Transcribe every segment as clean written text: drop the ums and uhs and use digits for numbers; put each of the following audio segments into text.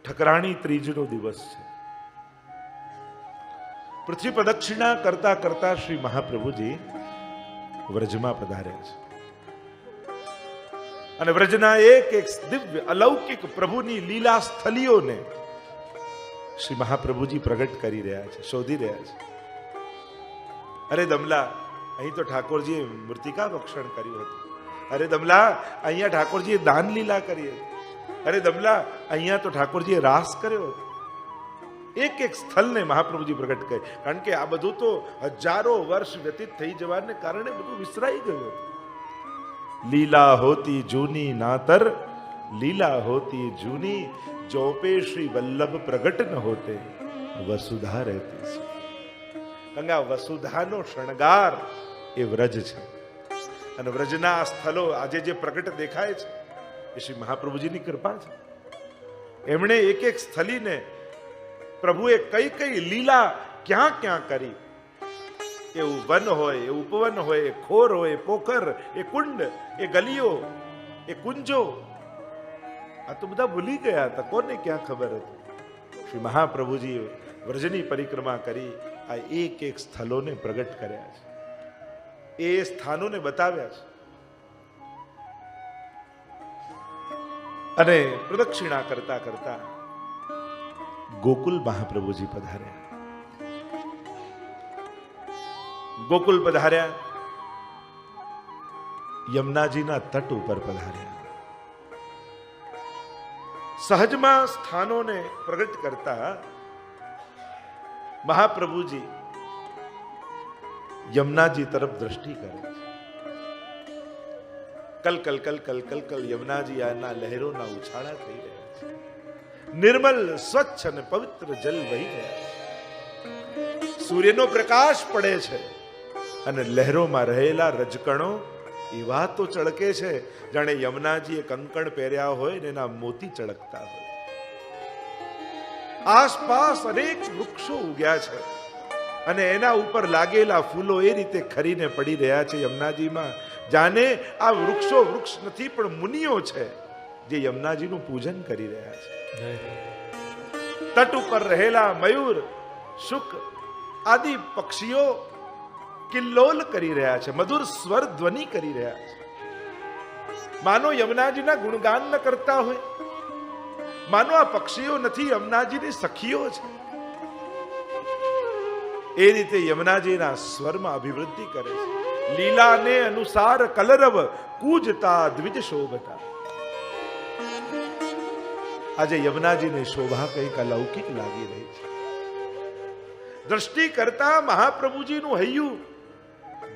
ઠકરાણી ત્રીજનો દિવસ છે. પૃથ્વી પ્રદક્ષિણા કરતા કરતા શ્રી મહાપ્રભુજી વ્રજમાં પધાર્યા છે અને વ્રજના એક એક દિવ્ય અલૌકિક પ્રભુની લીલા સ્થલીઓને શ્રી મહાપ્રભુજી પ્રગટ કરી રહ્યા છે, શોધી રહ્યા છે. અરે દમલા, અહીં તો ઠાકોરજીએ મૃતિકા ભક્ષણ કર્યું હતું. અરે દમલા, અહીંયા ઠાકોરજીએ દાન લીલા કરી હતી. અરે દમલા, અહીંયા તો ઠાકોરજીએ રાસ કર્યો હતો. એક એક સ્થળને મહાપ્રભુજી પ્રગટ કરે, કારણ કે આ બધું તો હજારો વર્ષ વ્યતીત થઈ જવાને કારણે બધું વિસરાઈ ગયું હતું. લીલા હોતી જૂની નાતર, લીલા હોતી જૂની, જોપે શ્રી વલ્લભ પ્રગટ ન હોતે, વસુધા રહેતી છે. કારણ કે આ વસુધાનો શણગાર એ વ્રજ છે અને વ્રજના સ્થળો આજે જે પ્રગટ દેખાય છે એ શ્રી મહાપ્રભુજીની કૃપા છે. એમણે એક એક સ્થળીને પ્રભુએ કઈ કઈ લીલા ક્યાં ક્યાં કરી, એવું વન હોય, એ ઉપવન હોય, એ ખોર હોય, પોખર, એ કુંડ, એ ગલીઓ, એ કુંજો, આ તો બધા ભૂલી ગયા હતા. કોને ક્યાં ખબર હતી? શ્રી મહાપ્રભુજી વ્રજની પરિક્રમા કરી આ એક એક સ્થળોને પ્રગટ કર્યા છે, એ સ્થાનોને બતાવ્યા છે. અને પ્રદક્ષિણા કરતા કરતા ગોકુલ મહાપ્રભુજી પધાર્યા. ગોકુલ પધાર્યા, યમુનાજીના તટ ઉપર પધાર્યા. સહજમાં સ્થાનોને પ્રગટ કરતા મહાપ્રભુજી યમુનાજી તરફ દ્રષ્ટિ કરે છે. કલ કલ કલ કલ કલ કલ યમુનાજી આના લહેરોના ઉછાળા થઈ રહ્યા છે. નિર્મલ સ્વચ્છ અને પવિત્ર જલ વહી રહ્યા છે. સૂર્યનો પ્રકાશ પડે છે અને લહેરોમાં રહેલા રજકણો એવા તો ચળકે છે જાણે યમુનાજીએ કંકણ પહેર્યા હોય ને એના મોતી ચળકતા હોય. આસપાસ અનેક વૃક્ષો ઉગ્યા છે અને એના ઉપર લાગેલા ફૂલો એ રીતે ખરીને પડી રહ્યા છે યમુનાજીમાં, જાણે આ વૃક્ષો વૃક્ષ નથી પણ મુનિઓ છે જે યમુનાજીનું પૂજન કરી રહ્યા છે. તટ ઉપર રહેલા મયુર, શુક આદિ પક્ષીઓ કિલ્લોલ કરી રહ્યા છે, મધુર સ્વર ધ્વનિ કરી રહ્યા છે. માનો યમુનાજીના ગુણગાન ન કરતા હોય, માનો આ પક્ષીઓ નથી યમુનાજીની સખીઓ છે. એ રીતે યમુનાજીના સ્વરમાં અભિવૃદ્ધિ કરે છે. લીલાને અનુસાર કલરવ કૂજતા દ્વિજ શોભતા. આજે યમુનાજીની શોભા કંઈક અલૌકિક લાગી રહી છે. દ્રષ્ટિ કરતા મહાપ્રભુજીનું હૈયું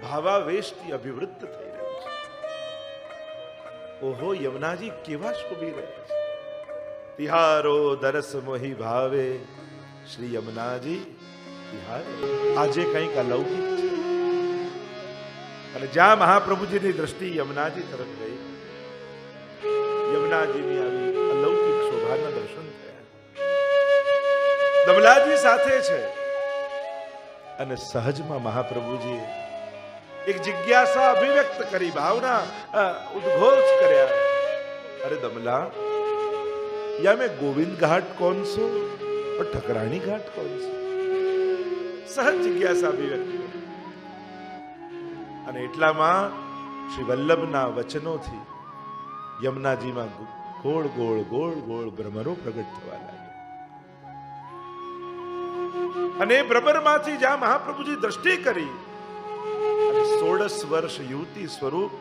ભાવાવેશથી અભિવૃદ્ધ થઈ રહ્યું છે. ઓહો, યમુનાજી કેવા શોભી રહ્યા છે. તિહારો દરસ મોહી ભાવે, શ્રી યમુનાજી તિહારે. આજે કંઈક અલૌકિક છે. અને જ્યાં મહાપ્રભુજીની દ્રષ્ટિ યમુનાજી તરફ ગઈ, યમુનાજીની આવી અલૌકિક શોભાના દર્શન થયા. દમલાજી સાથે છે અને સહજમાં મહાપ્રભુજી એક જિજ્ઞાસા અભિવ્યક્ત કરી, ભાવના ઉદ્ઘોષ કર્યા. અરે દમલા, या मैं गोविंद घाट कौन सो और ठकरानी घाट कौन सो? સહજ જિજ્ઞાસા અભિવ્યક્ત કરી. અને એટલામાં શ્રી વલ્લભના વચનોથી યમુનાજીમાં ગોળ ગોળ ગોળ ગોળ ભ્રમરો પ્રગટ થવા લાગ્યા. અને ભ્રમરમાંથી જ્યાં મહાપ્રભુજી દ્રષ્ટિ કરી અને 16 વર્ષ યુવતી સ્વરૂપ,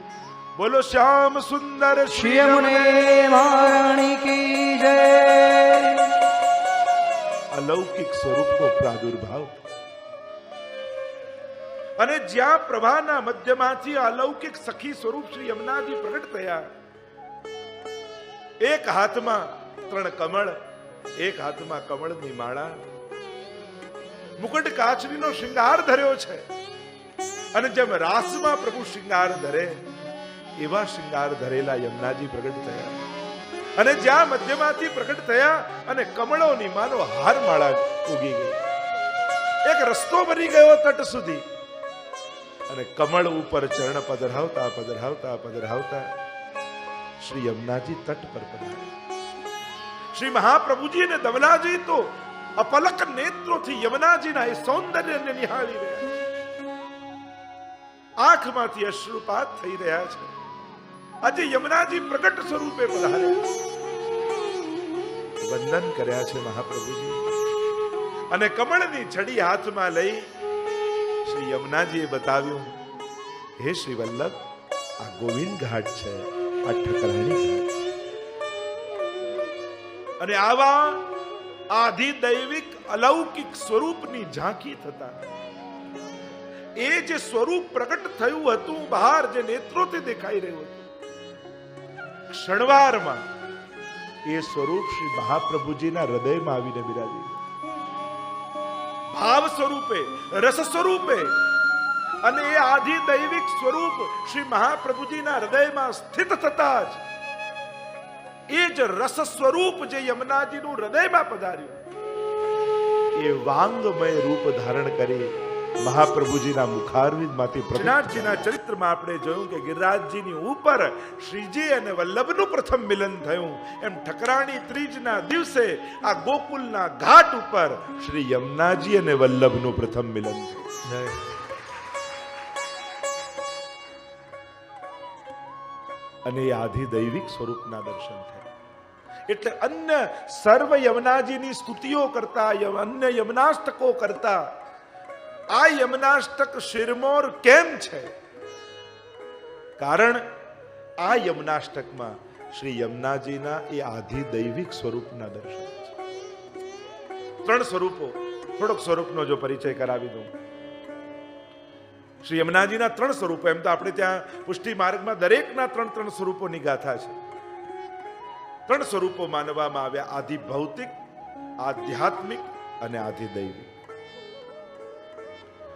બોલો શ્યામ સુંદર શ્રી યમુને મહારાણી કી જય, અલૌકિક સ્વરૂપનો પ્રાદુર્ભાવ. અને જ્યાં પ્રભાના મધ્યમાંથી અલૌકિક સખી સ્વરૂપ શ્રી યમુનાજી પ્રગટ થયા, એક હાથમાં 3 કમળ, એક હાથમાં કમળની માળા, મુકુટ કાચરીનો શૃંગાર ધર્યો છે. અને જેમ રાસમાં પ્રભુ શૃંગાર ધરે એવા શૃંગાર ધરેલા યમુનાજી પ્રગટ થયા. અને જ્યાં મધ્યમાંથી પ્રગટ થયા અને કમળોની માનો હાર માળા ઉગી ગઈ. એક રસ્તો બની ગયો તટ સુધી. અને કમળ ઉપર ચરણ પધરાવતા પધરાવતા પધરાવતા શ્રી યમુનાજી તટ પર પધાર્યા. શ્રી મહાપ્રભુજી અને દમલાજી તો અપલક નેત્રોથી યમુનાજીના એ સૌંદર્યને નિહાળી રહ્યા છે. આંખમાંથી અશ્રુપાત થઈ રહ્યા છે. આજે યમુનાજી પ્રગટ સ્વરૂપે પધાર્યા, વંદન કર્યા છે મહાપ્રભુજી, અને કમળની છડી હાથમાં લઈ શ્રી યમુનાજીએ બતાવ્યું, હે શ્રી વલ્લભ, આ ગોવિંદ ઘાટ છે, આ ઠકરાણી ઘાટ છે. અને આવા આધિદૈવિક અલૌકિક સ્વરૂપની ઝાંખી થતા એ જે સ્વરૂપ પ્રગટ થયું હતું બહાર, જે નેત્રોથી દેખાઈ રહ્યું હતું, ક્ષણવારમાં એ સ્વરૂપ શ્રી મહાપ્રભુજીના હૃદયમાં આવીને બિરાજી ગયું. ભાવ સ્વરૂપે, રસ સ્વરૂપે, અને એ આધિદૈવિક સ્વરૂપ શ્રી મહાપ્રભુજીના હૃદયમાં સ્થિત થતા જ એ જ રસ સ્વરૂપ જે યમુનાજીનું હૃદયમાં પધાર્યું, એ વાંગમય રૂપ ધારણ કરી મહાપ્રભુજીના મુખારવિંદમાંથી શ્રીનાથજીના ચરિત્રમાં આપણે જોયું કે ગિરિરાજજીની ઉપર શ્રીજી અને વલ્લભનું પ્રથમ મિલન થયું. એમ ઠકરાણી ત્રીજના દિવસે આ ગોકુલના ઘાટ ઉપર શ્રી યમુનાજી અને વલ્લભનું પ્રથમ મિલન થયું. અને એ આધિદૈવિક સ્વરૂપના દર્શન થયા. એટલે અન્ય સર્વ યમુનાજીની સ્તુતિઓ કરતા, અન્ય યમુનાષ્ટકો કરતા આ યમુનાષ્ટક શિરમોર કેમ છે? કારણ આ યમુનાષ્ટકમાં શ્રી યમુનાજીના એ આધિદૈવિક સ્વરૂપના દર્શન છે. ત્રણ સ્વરૂપો, થોડોક સ્વરૂપનો જો પરિચય કરાવી દઉં. શ્રી યમુનાજીના ત્રણ સ્વરૂપો, એમ તો આપણે ત્યાં પુષ્ટિ માર્ગમાં દરેકના ત્રણ સ્વરૂપોની ગાથા છે. ત્રણ સ્વરૂપો માનવામાં આવ્યા: આધિ ભૌતિક, આધ્યાત્મિક અને આધિદૈવિક.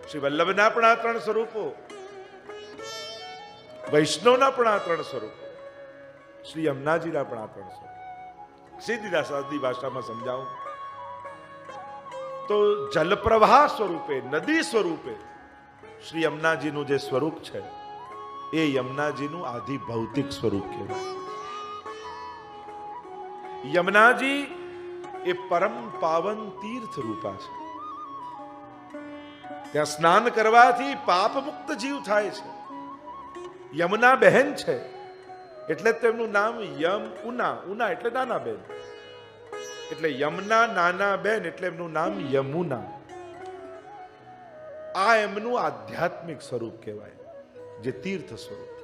શ્રી વલ્લભના પણ આ ત્રણ સ્વરૂપો, વૈષ્ણવના પણ આ ત્રણ સ્વરૂપો, શ્રી યમુનાજીના પણ આ ત્રણ સ્વરૂપો. સીધી સાદી ભાષામાં સમજાવું તો જલપ્રવાહ સ્વરૂપે, નદી સ્વરૂપે શ્રી યમુનાજીનું જે સ્વરૂપ છે એ યમુનાજીનું આધિ ભૌતિક સ્વરૂપ કહેવાય. યમુનાજી એ પરમ પાવન તીર્થ રૂપા છે. ત્યાં સ્નાન કરવાથી પાપ મુક્ત જીવ થાય છે. યમુના બહેન છે એટલે તેમનું નામ યમુના. ઉના એટલે નાના બેન, એટલે યમુના નાના બેન એટલે એમનું નામ યમુના. આ એમનું આધ્યાત્મિક સ્વરૂપ કહેવાય, જે તીર્થ સ્વરૂપ.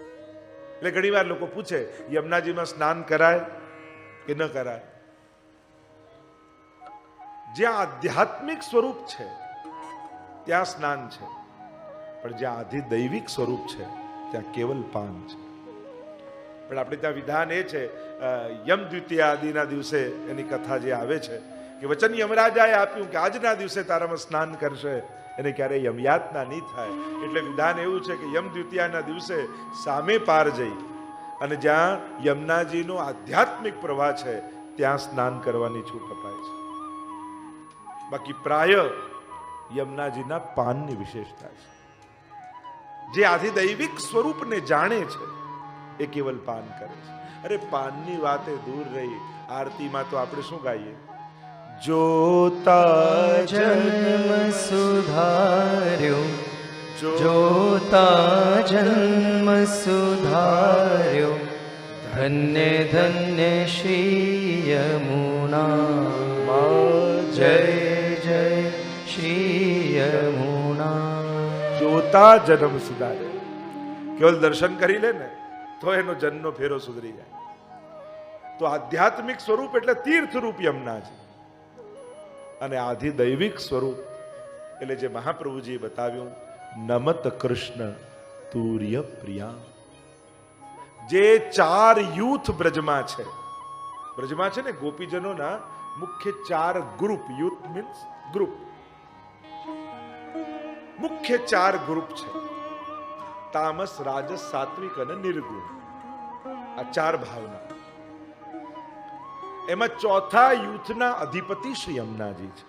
એટલે ઘણી વાર લોકો પૂછે, યમુનાજીમાં સ્નાન કરાય કે ન કરાય? જ્યાં આધ્યાત્મિક સ્વરૂપ છે ત્યાં સ્નાન છે, પણ જ્યાં આધિદૈવિક સ્વરૂપ છે ત્યાં કેવલ પાન છે. પણ આપણે ત્યાં વિધાન એ છે, યમ દ્વિતીય આદિના દિવસે એની કથા જે આવે છે કે વચન યમરાજાએ આપ્યું કે આજના દિવસે તારામાં સ્નાન કરશે, એને ક્યારેય યમયાતના નહીં થાય. એટલે વિધાન એવું છે કે યમ દ્વિતીયાના દિવસે સામે પાર જઈ અને જ્યાં યમુનાજીનો આધ્યાત્મિક પ્રવાહ છે ત્યાં સ્નાન કરવાની છૂટ અપાય છે. બાકી પ્રાય યમુનાજીના પાનની વિશેષતા છે. જે આધિદૈવિક સ્વરૂપને જાણે છે એ કેવલ પાન કરે છે. અરે પાનની વાતે દૂર રહી, આરતીમાં તો આપણે શું ગાઈએ? જોતા જન્મ સુધાર્યો, જોતા જન્મ સુધાર્યો, ધન્ય ધન્ય શ્રી યમુના, જય જય શ્રી યમુના. જોતા જન્મ સુધારે, કેવલ દર્શન કરી લે ને તો એનો જન્મનો ફેરો સુધરી જાય. તો આધ્યાત્મિક સ્વરૂપ એટલે તીર્થરૂપ યમુનાજી, અને આધિદૈવિક સ્વરૂપ એટલે જે મહાપ્રભુજીએ બતાવ્યું, નમત કૃષ્ણ તુર્ય પ્રિયા. જે ચાર યુથ બ્રજમાં છે, બ્રજમાં છે ને ગોપીજનોના મુખ્ય ચાર ગ્રુપ, યુથ મીન્સ ગ્રુપ, મુખ્ય ચાર ગ્રુપ છે: તામસ, રાજસ, સાત્વિક અને નિર્ગુણ. આ ચાર ભાવના. એમાં ચોથા યુથના અધિપતિ શ્રી યમુનાજી છે.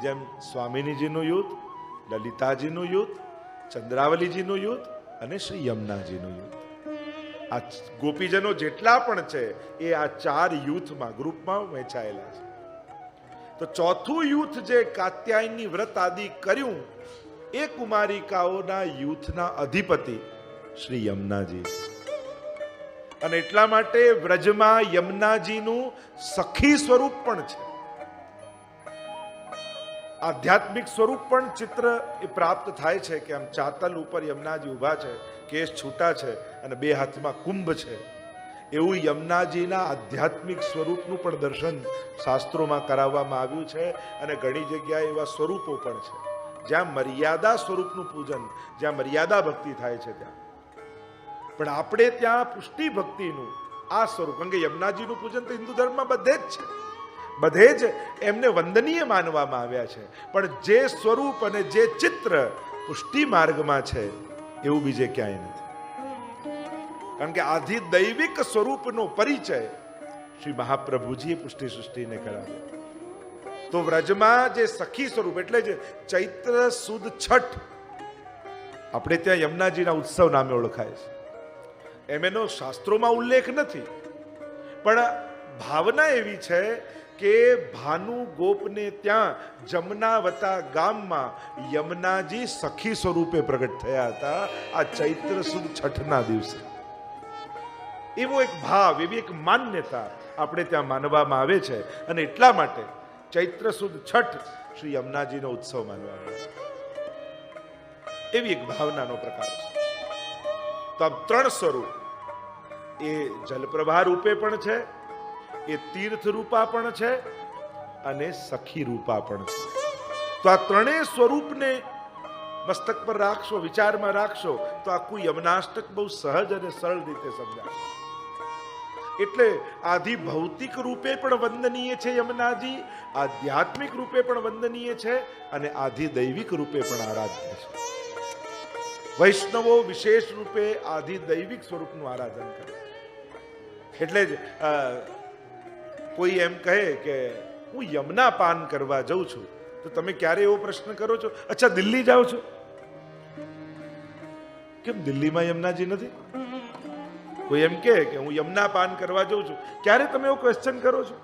જેમ સ્વામિનીજીનું યુથ, લલિતાજીનું યુથ, ચંદ્રાવલીજીનું યુથ અને શ્રી યમુનાજીનું યુથ. આ ગોપીજનો જેટલા પણ છે એ આ 4 યુથમાં ગ્રુપમાં વહેંચાયેલા છે. તો ચોથું યુથ જે કાત્યાયની વ્રત આદિ કર્યું એ કુમારિકાઓના યુથના અધિપતિ શ્રી યમુનાજી. અને એટલા માટે વ્રજમાં યમુનાજીનું સખી સ્વરૂપ પણ છે, આધ્યાત્મિક સ્વરૂપ પણ ચિત્ર એ પ્રાપ્ત થાય છે કે આમ ચાતલ ઉપર યમુનાજી ઊભા છે, કેસ છૂટા છે અને 2 હાથમાં કુંભ છે. એવું યમુનાજીના આધ્યાત્મિક સ્વરૂપનું પણ દર્શન શાસ્ત્રોમાં કરાવવામાં આવ્યું છે. અને ઘણી જગ્યાએ એવા સ્વરૂપો પણ છે જ્યાં મર્યાદા સ્વરૂપનું પૂજન, જ્યાં મર્યાદા ભક્તિ થાય છે ત્યાં. પણ આપણે ત્યાં પુષ્ટિ ભક્તિનું આ સ્વરૂપ, કારણ કે યમુનાજીનું પૂજન તો હિન્દુ ધર્મમાં બધે જ છે, બધે જ એમને વંદનીય માનવામાં આવ્યા છે. પણ જે સ્વરૂપ અને જે ચિત્ર પુષ્ટિ માર્ગમાં છે એવું બીજે ક્યાંય નથી. કારણ કે આધિ દૈવિક સ્વરૂપનો પરિચય શ્રી મહાપ્રભુજીએ પુષ્ટિ સૃષ્ટિને કરાવ્યો. તો વ્રજમાં જે સખી સ્વરૂપ એટલે જે ચૈત્ર સુદ છઠ આપણે ત્યાં યમુનાજીના ઉત્સવ નામે ઓળખાય છે. એનો શાસ્ત્રોમાં ઉલ્લેખ નથી, પણ ભાવના એવી છે કે ભાનુ ગોપને ત્યાં જમનાવતા ગામમાં યમુનાજી સખી સ્વરૂપે પ્રગટ થયા હતા આ ચૈત્ર સુદ છઠના દિવસે. એવો એક ભાવ, એવી એક માન્યતા આપણે ત્યાં માનવામાં આવે છે. અને એટલા માટે ચૈત્ર સુદ છઠ શ્રી યમુનાજીનો ઉત્સવ માનવામાં આવે છે. એવી એક ભાવનાનો પ્રકાર છે. તો આ 3 સ્વરૂપ, એ જલપ્રવાહ રૂપે પણ છે, એ તીર્થ રૂપા પણ છે અને સખી રૂપા પણ છે. તો આ 3 સ્વરૂપને મસ્તક પર રાખશો, વિચારમાં રાખશો તો આખું યમનાષ્ટક બહુ સહજ અને સરળ રીતે સમજાશે. એટલે આધિ ભૌતિક રૂપે પણ વંદનીય છે યમુનાજી, આધ્યાત્મિક રૂપે પણ વંદનીય છે અને આધિ દૈવિક રૂપે પણ આરાધ્ય છે. વૈષ્ણવો વિશેષ રૂપે આધિ દૈવિક સ્વરૂપનું આરાધન કરે. એટલે જ કોઈ એમ કહે કે હું યમુના પાન કરવા જાઉં છું, તો તમે ક્યારે એવો પ્રશ્ન કરો છો, અચ્છા દિલ્હી જાઓ છો, કેમ દિલ્હીમાં યમુનાજી નથી? કોઈ એમ કે હું યમુના પાન કરવા જાઉં છું, ક્યારે તમે એવો ક્વેશ્ચન કરો છો?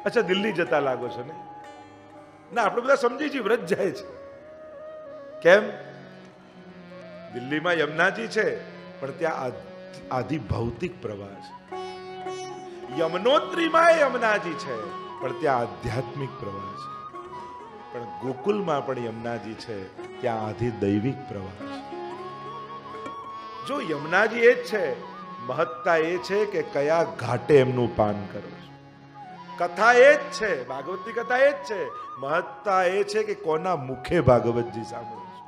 અચ્છા દિલ્હી જતા લાગો છો ને? ના, આપણે બધા સમજી છીએ વ્રત જાય છે. કેમ? દિલ્હીમાં યમુનાજી છે પણ ત્યાં આધિ ભૌતિક પ્રવાહ છે. યમનોત્રીમાં યમુનાજી છે પણ ત્યાં આધ્યાત્મિક પ્રવાહ છે. પણ ગોકુલમાં પણ યમુનાજી છે, ત્યાં આધિ દૈવિક પ્રવાહ છે. જો યમુનાજી એ જ છે, મહત્તા એ છે કે કયા ઘાટે એમનું પાન કરો છો. કથા એ જ છે, ભાગવતની કથા એ જ છે, મહત્તા એ છે કે કોના મુખે ભાગવતજી સાંભળો છો.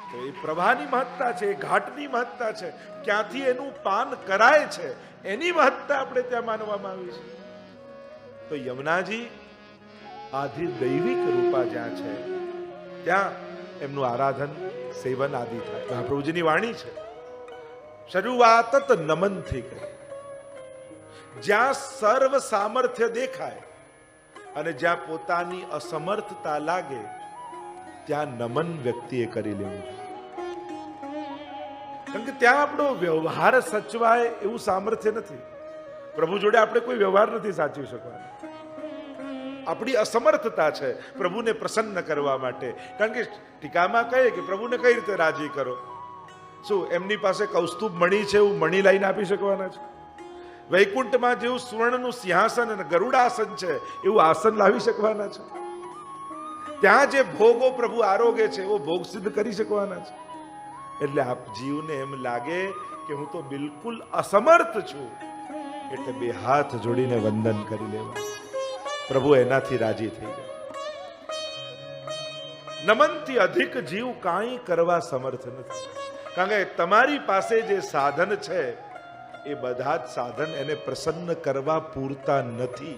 તો એ પ્રવાહની મહત્તા છે, એ ઘાટની મહત્તા છે, ક્યાંથી એનું પાન કરાય છે એની મહત્તા આપણે ત્યાં માનવામાં આવી છે. તો યમુનાજી આધિ દૈવિક રૂપા જ્યાં છે ત્યાં એમનું આરાધન, સેવન આદિ થાય. મહાપ્રભુજીની વાણી છે, શરૂઆત નમનથી કરી. જ્યાં સર્વ સામર્થ્ય દેખાય અને જ્યાં પોતાની અસમર્થતા લાગે ત્યાં નમન વ્યક્તિએ કરી લેવું જોઈએ. કારણ કે ત્યાં આપણો વ્યવહાર સચવાય એવું સામર્થ્ય નથી. પ્રભુ જોડે આપણે કોઈ વ્યવહાર નથી સાચવી શકવાનો. આપણી અસમર્થતા છે પ્રભુને પ્રસન્ન કરવા માટે. કારણ કે ટીકામાં કહે કે પ્રભુને કઈ રીતે રાજી કરો? શું એમની પાસે કૌસ્તુભ મણિ છે એવું મણિ લાઈને આપી શકવાના છે? વૈકુંઠમાં જેવું સુવર્ણનું સિંહાસન અને ગરુડાસન છે એવું આસન લાવી શકવાના છે? ત્યાં જે ભોગો પ્રભુ આરોગે છે એવો ભોગ સિદ્ધ કરી શકવાના છે? એટલે આપ જીવને એમ લાગે કે હું તો બિલકુલ અસમર્થ છું, એટલે 2 હાથ જોડીને વંદન કરી લેવા. પ્રભુ એનાથી રાજી થઈ જાય. નમનથી અધિક જીવ કાંઈ કરવા સમર્થ નથી. કારણ કે તમારી પાસે જે સાધન છે એ બધા જ સાધન એને પ્રસન્ન કરવા પૂરતા નથી.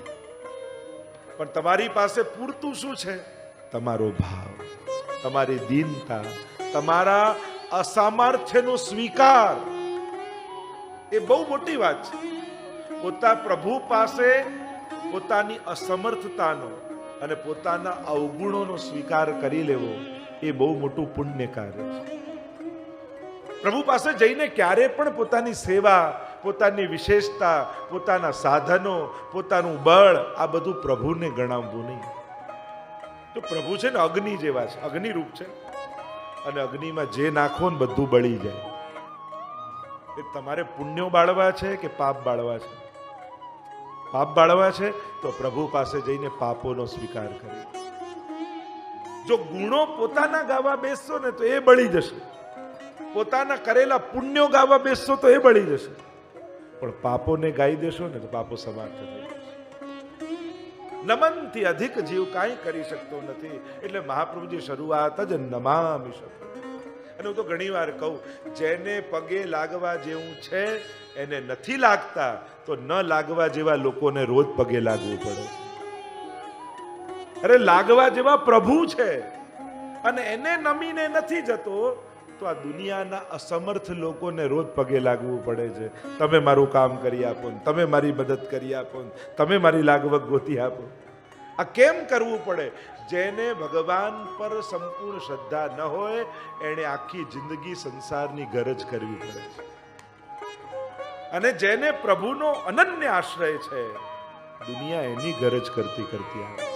પણ તમારી પાસે પૂરતું શું છે? તમારો ભાવ, તમારી દીનતા, તમારા અસામર્થ્યનો સ્વીકાર. એ બહુ મોટી વાત છે. પોતા પ્રભુ પાસે પોતાની અસમર્થતાનો અને પોતાના અવગુણોનો સ્વીકાર કરી લેવો એ બહુ મોટું પુણ્ય કાર્ય છે. પ્રભુ પાસે જઈને ક્યારે પણ પોતાની સેવા, પોતાની વિશેષતા, પોતાના સાધનો, પોતાનું બળ આ બધું પ્રભુને ગણાવવું નહીં. તો પ્રભુ છે ને અગ્નિ જેવા છે, અગ્નિ રૂપ છે, અને અગ્નિમાં જે નાખો ને બધું બળી જાય. એ તમારે પુણ્યો બાળવા છે કે પાપ બાળવા છે? પાપ બાળવા છે તો પ્રભુ પાસે જઈને પાપોનો સ્વીકાર કરે. જો ગુણો પોતાના ગાવા બેસશો ને તો એ બળી જશે, પોતાના કરેલા પુણ્યો ગાવા બેસશો તો એ બળી જશે, પણ પાપોને ગાઈ દેશો ને તો પાપો સમાપ્ત થઈ જશે. નમનથી અધિક જીવ કાંઈ કરી શકતો નથી. એટલે મહાપ્રભુજી શરૂઆત જ નમામિ શબ્દ. અને હું તો ઘણી વાર કહું, જેને પગે લાગવા જેવું છે એને નથી લાગતા, તો ન લાગવા જેવા લોકોને રોજ પગે લાગવું પડે. અરે લાગવા જેવા પ્રભુ છે અને એને નમીને નથી જતો, તો આ દુનિયાના અસમર્થ લોકોને રોજ પગે લાગવું પડે છે. તમે મારું કામ કરી આપો ને, તમે મારી મદદ કરી આપો ને, તમે મારી લાગવગ ગોતી આપો. આ કેમ કરવું પડે? જેને ભગવાન પર સંપૂર્ણ શ્રદ્ધા ન હોય એને આખી જિંદગી સંસારની ગરજ કરવી પડે છે. અને જેને પ્રભુનો અનન્ય આશ્રય છે, દુનિયા એની ગરજ કરતી કરતી આવે.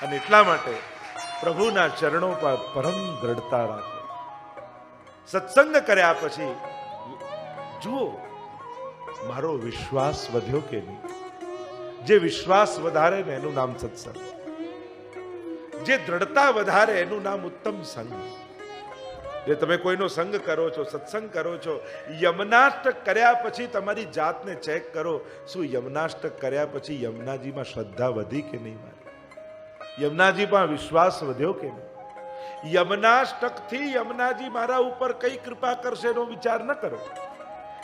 અને એટલા માટે પ્રભુના ચરણો પર પરમ દ્રઢતા રાખો. સત્સંગ કર્યા પછી જુઓ મારો વિશ્વાસ વધ્યો કે નહીં. જે વિશ્વાસ વધારે ને એનું નામ સત્સંગ, જે દ્રઢતા વધારે એનું નામ ઉત્તમ સંગ. જે તમે કોઈનો સંગ કરો છો, સત્સંગ કરો છો, યમનાષ્ટક કર્યા પછી તમારી જાતને ચેક કરો, શું યમનાષ્ટક કર્યા પછી યમુનાજીમાં શ્રદ્ધા વધી કે નહીં? યમુનાજીમાં વિશ્વાસ વધ્યો કે નહીં? યમનાષ્ટકથી યમુનાજી મારા ઉપર કઈ કૃપા કરશે એનો વિચાર ન કરો.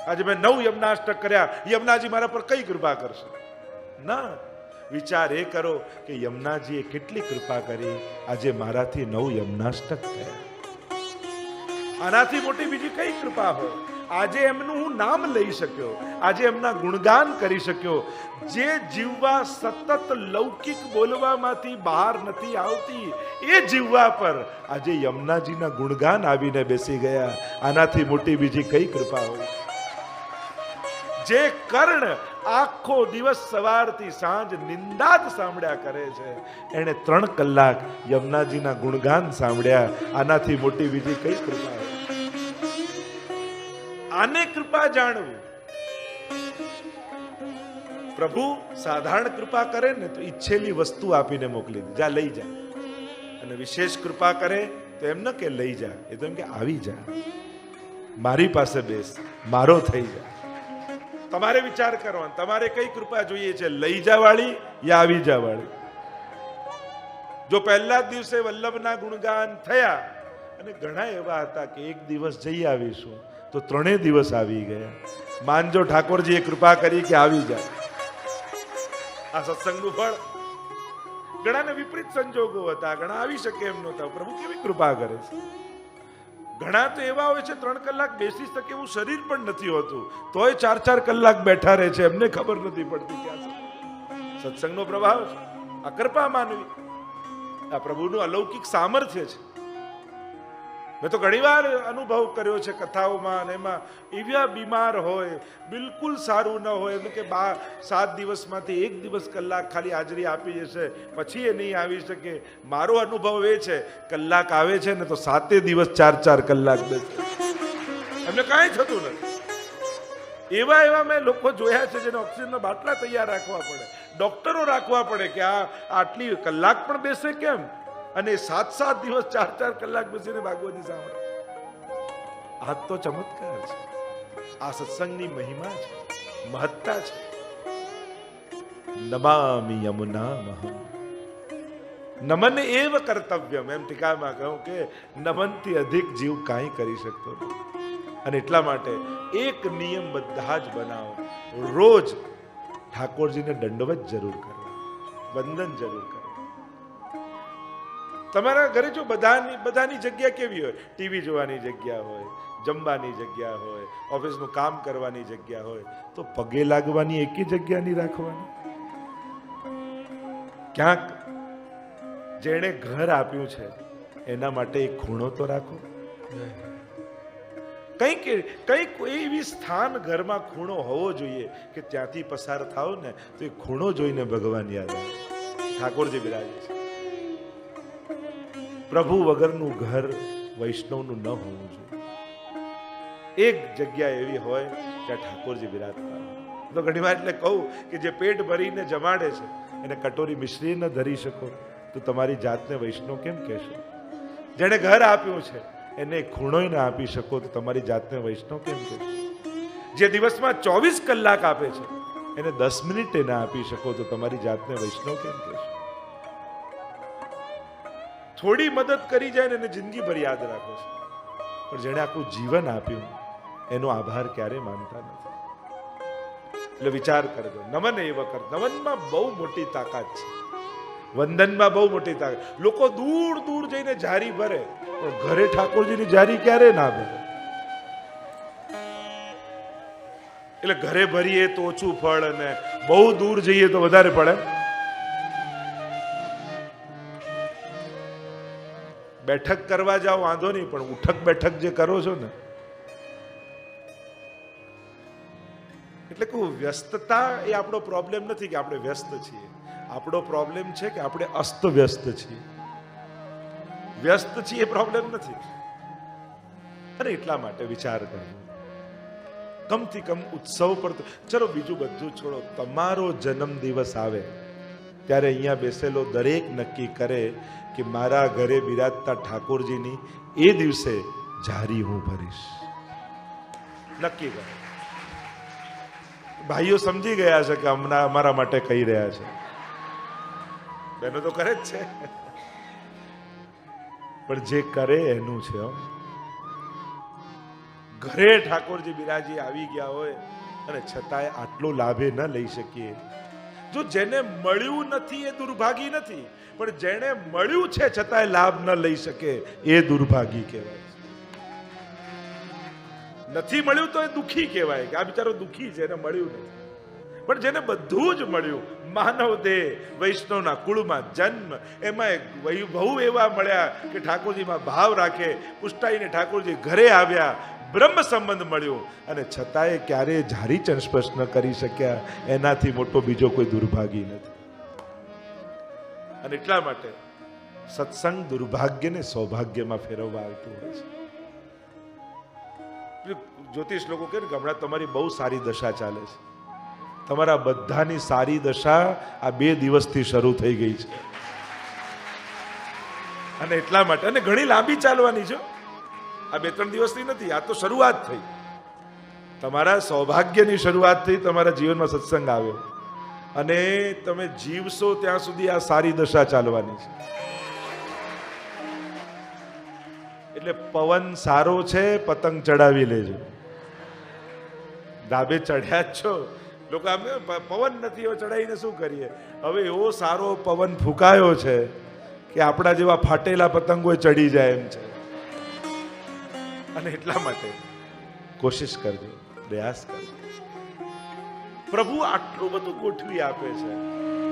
આજે મેં 9 યમનાષ્ટક કર્યા, યમુનાજી મારા પર કઈ કૃપા કરશે? ના, વિચાર એ કરો કે યમુનાજીએ કેટલી કૃપા કરી, આજે મારાથી 9 યમનાષ્ટક થયા. આનાથી મોટી બીજી કઈ કૃપા હોય? આજે એમનું હું નામ લઈ શક્યો, આજે એમના ગુણગાન કરી શક્યો. જે જીવવા સતત લૌકિક બોલવામાંથી બહાર નથી આવતી, એ જીવવા પર આજે યમુનાજીના ગુણગાન આવીને બેસી ગયા. આનાથી મોટી બીજી કઈ કૃપા હોય? જે કર્ણ આખો દિવસ સવારથી સાંજ નિંદા જ સાંભળ્યા કરે છે, એને 3 કલાક યમુનાજીના ગુણગાન સાંભળ્યા. આનાથી મોટી બીજી કઈ કૃપા હોય? આને કૃપા જાણવું. પ્રભુ સાધારણ કૃપા કરે ને તો ઈચ્છેલી વસ્તુ આપીને મોકલી દે, જા લઈ જા. અને વિશેષ કૃપા કરે તો એમ ન કે લઈ જા, એ તો એમ કે આવી જા, મારી પાસે બેસ, મારો થઈ જા. તમારે વિચાર કરવાનો, તમારે કઈ કૃપા જોઈએ છે, લઈ જા વાળી યા આવી જા વાળી? જો પહેલા જ દિવસે વલ્લભના ગુણગાન થયા, અને ઘણા એવા હતા કે એક દિવસ જઈ આવીશું, તો 3 દિવસ આવી ગયા. માનજો ઠાકોરજીએ કૃપા કરી કે આવી જાય. આ સત્સંગનું ફળ. ઘણાને વિપરીત સંજોગો હતા, ઘણા આવી શકે એમ નહોતા. પ્રભુ કેવી કૃપા કરે છે. ઘણા તો એવા હોય છે 3 કલાક બેસી શકે એવું શરીર પણ નથી હોતું, તોય 4-4 કલાક બેઠા રહે છે, એમને ખબર નથી પડતી ક્યાં સત્સંગનો પ્રભાવ છે. આ કૃપા માનવી, આ પ્રભુનું અલૌકિક સામર્થ્ય છે. મેં તો ઘણી વાર અનુભવ કર્યો છે કથાઓમાં, અને એમાં એવા બીમાર હોય, બિલકુલ સારું ન હોય, એટલે કે 7 દિવસમાંથી 1 દિવસ કલાક ખાલી હાજરી આપી જશે, પછી એ નહીં આવી શકે. મારો અનુભવ એ છે, કલાક આવે છે ને તો 7 દિવસ 4-4 કલાક બેસે, એમને કાંઈ થતું નથી. એવા મેં લોકો જોયા છે જેને ઓક્સિજનના બાટલા તૈયાર રાખવા પડે, ડોક્ટરો રાખવા પડે કે આ આટલી કલાક પણ બેસે કેમ, અને 7-7 દિવસ 4-4 કલાક બેસીને ભાગવતજી સાંભળે. આ તો ચમત્કાર છે. આ સત્સંગની મહિમા છે, મહત્તા છે. નમામિ યમુનામહં નમન એવ કર્તવ્યમ. એમ ટીકામાં કહું કે નમનથી અધિક જીવ કાંઈ કરી શકતો નથી. અને એટલા માટે એક નિયમ બધા જ બનાવો, રોજ ઠાકોરજીને દંડવત જરૂર કરો, વંદન જરૂર કરો. તમારા ઘરે જો બધાની જગ્યા કેવી હોય, ટીવી જોવાની જગ્યા હોય, જમવાની જગ્યા હોય, ઓફિસનું કામ કરવાની જગ્યા હોય, તો પગે લાગવાની એકી જગ્યા નહીં રાખવાની. ક્યાંક જેણે ઘર આપ્યું છે એના માટે એક ખૂણો તો રાખો. કંઈક એવી સ્થાન ઘરમાં ખૂણો હોવો જોઈએ કે ત્યાંથી પસાર થાવ ને તો એ ખૂણો જોઈને ભગવાન યાદ આવે. ઠાકોરજી બિરાજે છે. પ્રભુ વગરનું ઘર વૈષ્ણવનું ન હોવું જોઈએ. એક જગ્યા એવી હોય ત્યાં ઠાકોરજી બિરાજતા હોય. તો ઘણી વાર એટલે કહું કે જે પેટ ભરીને જમાડે છે એને કટોરી મિશ્રી ન ધરી શકો તો તમારી જાતને વૈષ્ણવ કેમ કહેશો? જેણે ઘર આપ્યું છે એને ખૂણોય ના આપી શકો તો તમારી જાતને વૈષ્ણવ કેમ કહેશો? જે દિવસમાં 24 કલાક આપે છે એને 10 મિનિટે ના આપી શકો તો તમારી જાતને વૈષ્ણવ કેમ કહેશો? થોડી મદદ કરી જાય ને એને જિંદગીભર યાદ રાખો છો, પણ જેણે આખું જીવન આપ્યું એનો આભાર ક્યારે માનતા નથી. એટલે વિચાર કરજો. નમન એ વખત નમનમાં બહુ મોટી તાકાત છે, વંદનમાં બહુ મોટી તાકાત. લોકો દૂર દૂર જઈને જારી ભરે પણ ઘરે ઠાકોરજીની જારી ક્યારે ના ભરે. એટલે ઘરે ભરીએ તો ઓછું ફળ અને બહુ દૂર જઈએ તો વધારે પડે. બેઠક કરવા જાઓ વાંધો નહીં, પણ ઉઠક બેઠક જે કરો છો ને, એટલે કે વ્યસ્તતા એ આપણો પ્રોબ્લેમ નથી કે આપણે વ્યસ્ત છીએ. આપણો પ્રોબ્લેમ છે કે આપણે અસ્ત વ્યસ્ત છીએ. વ્યસ્ત છીએ એ પ્રોબ્લેમ નથી. અને એટલા માટે વિચાર કરજો, કમથી કમ ઉત્સવ પર તો ચલો બીજું બધું છોડો, તમારો જન્મ દિવસ આવે ત્યારે અહીંયા બેસેલો દરેક નક્કી કરે કે મારા ઘરે બિરાજતા ઠાકોરજીની એ દિવસે જારી હું ભરીશ. નક્કી કરે. ભાઈઓ સમજી ગયા છે કે હમણાં અમારા માટે કહી રહ્યા છે. બહેનો તો કરે જ છે, પણ જે કરે એનું છે. ઘરે ઠાકોરજી બિરાજી આવી ગયા હોય અને છતાંય આટલો લાભે ન લઈ શકીએ. જો જેને મળ્યું નથી એ દુર્ભાગી નથી, પણ જેને મળ્યું છે છતાંય લાભ ન લઈ શકે એ દુર્ભાગી કહેવાય. નથી મળ્યું તો એ દુઃખી કહેવાય કે આ બિચારો દુઃખી છે, એને મળ્યું નથી. પણ જેને બધું જ મળ્યું, માનવ દેહ, વૈષ્ણવના કુળમાં જન્મ, એમાં બહુ એવા મળ્યા કે ઠાકોરજીમાં ભાવ રાખે, પુષ્ટાઈને ઠાકોરજી ઘરે આવ્યા, બ્રહ્મ સંબંધ મળ્યો અને છતાંય ક્યારેય જારી ચંસ્પર્શ ન કરી શક્યા, એનાથી મોટો બીજો કોઈ દુર્ભાગી નથી. અને એટલા માટે સત્સંગ દુર્ભાગ્યને સૌભાગ્યમાં ફેરવવા આવતું હોય છે. જ્યોતિષ લોકો કહે ને કે હમણાં તમારી બહુ સારી દશા ચાલે છે. તમારા બધાની સારી દશા આ 2 દિવસથી શરૂ થઈ ગઈ છે. અને એટલા માટે, અને ઘણી લાંબી ચાલવાની છે. આ 2-3 દિવસથી નથી, આ તો શરૂઆત થઈ. તમારા સૌભાગ્યની શરૂઆત થઈ. તમારા જીવનમાં સત્સંગ આવ્યો અને તમે જીવશો ત્યાં સુધી આ સારી દશા ચાલવાની છે. એટલે પવન સારો છે, પતંગ ચડાવી લેજો. ધાબે ચડ્યા જ છો, લોકો આમ પવન નથી એવો ચડાવીને શું કરીએ. હવે એવો સારો પવન ફૂંકાયો છે કે આપણા જેવા ફાટેલા પતંગો ચડી જાય એમ છે. અને એટલા માટે કોશિશ કરજો, પ્રયાસ કરજો. પ્રભુ આટલું બધું ગોઠવી આપે છે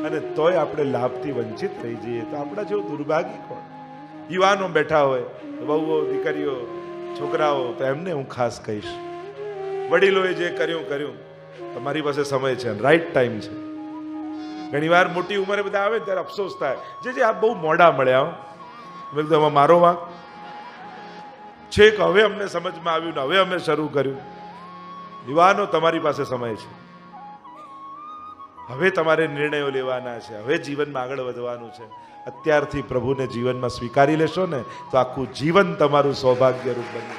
અને તોય આપણે લાભથી વંચિત રહી જઈએ તો આપણા જેવું દુર્ભાગી કોણ? યુવાનો બેઠા હોય, વહુઓ, દીકરીઓ, છોકરાઓ, તો એમને હું ખાસ કહીશ, વડીલોએ જે કર્યું, તમારી પાસે સમય છે, રાઈટ ટાઈમ છે. ઘણી વાર મોટી ઉંમરે બધા આવે ત્યારે અફસોસ થાય, જે આપ બહુ મોડા મળ્યા. મેં કીધું મારો વાંક છે કે હવે અમને સમજમાં આવ્યું ને હવે અમે શરૂ કર્યું. યુવાનો, તમારી પાસે સમય છે. હવે તમારે નિર્ણયો લેવાના છે, હવે જીવનમાં આગળ વધવાનું છે. અત્યારથી પ્રભુને જીવનમાં સ્વીકારી લેશો ને તો આખું જીવન તમારું સૌભાગ્યરૂપ બને.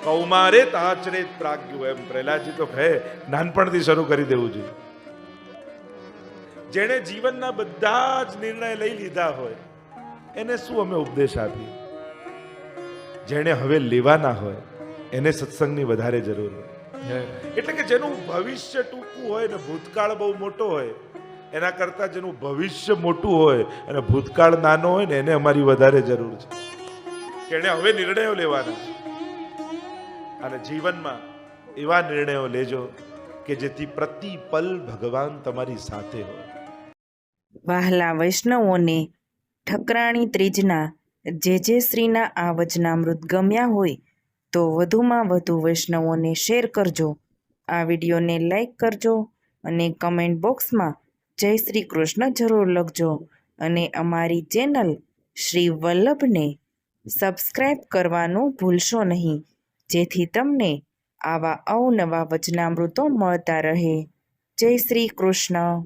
કૌમારે તાચરે પ્રાગ્યું, એમ પ્રહલાદજી તો કહે નાનપણથી શરૂ કરી દેવું જોઈએ. જેણે જીવનના બધા જ નિર્ણય લઈ લીધા હોય એને શું અમે ઉપદેશ આપીએ? જેણે હવે લેવાના હોય એને સત્સંગની વધારે જરૂર હોય. એટલે કે જેનું ભવિષ્ય ટૂંકું હોય ને ભૂતકાળ બહુ મોટો હોય, એના કરતા જેનું ભવિષ્ય મોટું હોય અને ભૂતકાળ નાનો હોય ને એને અમારી વધારે જરૂર છે. કે એને હવે નિર્ણયો લેવાના છે અને જીવનમાં એવા નિર્ણયો લેજો કે જેથી પ્રતિપલ ભગવાન તમારી સાથે હોય. વહાલા વૈષ્ણવોને ઠકરાણી ત્રીજના જે શ્રીના આ વચનામૃત ગમ્યા હોય તો વધુમાં વધુ વૈષ્ણવોને શેર કરજો. આ વિડીયોને લાઈક કરજો અને કમેન્ટ બોક્સમાં જય શ્રી કૃષ્ણ જરૂર લખજો. અને અમારી ચેનલ શ્રી વલ્લભને સબસ્ક્રાઈબ કરવાનું ભૂલશો નહીં, જેથી તમને આવા અવનવા વચનામૃતો મળતા રહે. જય શ્રી કૃષ્ણ.